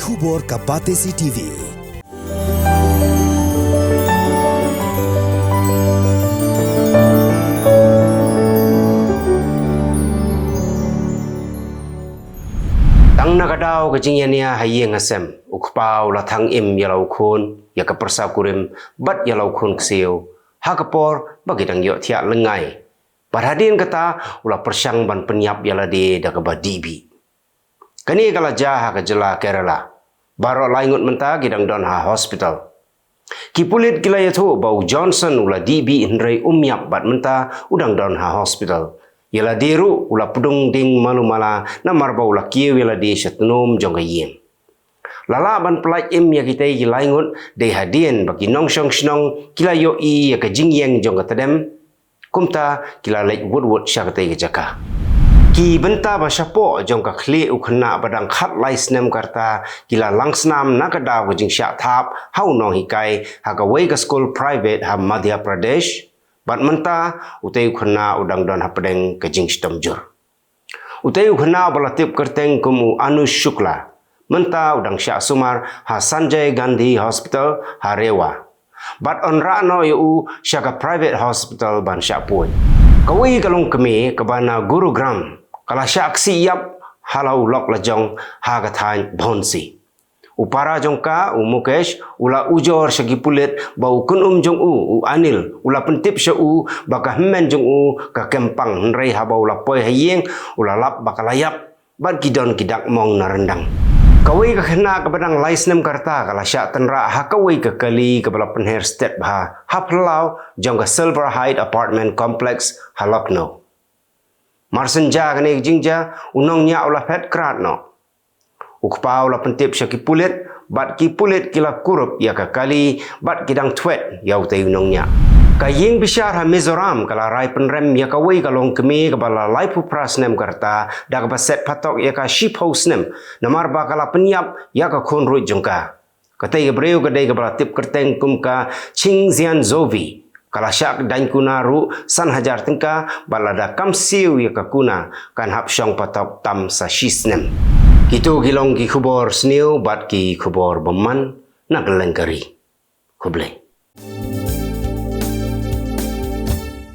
Khubor Kabate CTV. Tang nakadaw kajingyan niya hayeng asem ukpaw lathang im yalaw khun ya kapersa kurim bat yalaw khun ksiu hakapor bagidang yo tiak lengai parhadin kata ula persyang ban penyap yalade da kabadibi kani kala jah ka jela Kerala baro laingut menta gidang don ha hospital kipulit gila yatho bau Johnson ula dibi hindrai umyap bat menta udang don ha hospital yala deru ula pudung ding malumala na marba ula kieu yala de shatnum jongga yem lala ban pelaj im ya kita gilaingut de hadien bagi nong shong shnong kila yo i ya ka jingyeng jongga tadem kumta kila lek wood syakate ke jaka ki benta ba syapo jongga khle ukhna badang khat lai snem karta kila langsnam na kada jing syak thap hau nong hikai ha ka wei ka school private ha Madhya Pradesh bat menta utei khna udang don hapdeng ke jing stamjur utei khna balatip kerteng kumu Anush Shukla menta udang syak sumar ha Sanjay Gandhi Hospital ha Rewa bat on rano yu syaka private hospital ban syak pui kawi kalung kemi kabana Gurugram kala syak siyap halau lok lajong ha kathan Bhonsi upara jongka Mukesh ula ujor segi pulit bau kun jong u Anil ula pentip syu baka men jong u ka kempang nrei ha bau la poi hayeng ula lap bakalayap bat gidon kidak mong na rendang kawi ka khna ka badang laisnem karta kala syak tenra ha kawi ka kali ka bala penher step ha haplau jongka Silver Height apartment complex ha Lucknow marsenja kane jingja unong nya ula phet krat no ukpau la pentip syaki pulit bat ki pulit kila kurup ya ka kali bat kidang twet yau te unongnya kaying bisyar ha Mizoram kala rai penrem ya ka wei kalong kemi ka bala laipu prasnem karta da ka set patok ya ka ship house nem namar ba kala penyap ya ka khon ru jongka katai breu ka dei ka bala tip kerteng kumka Chingzian Zovi kala syak dan kuna ru san hajar tengka balada kamsiu ya ka kuna kan hap syong patok tam sa shisnem Itu gilong ki khubor sniu bat ki khubor beman nak lengkari. Kublai.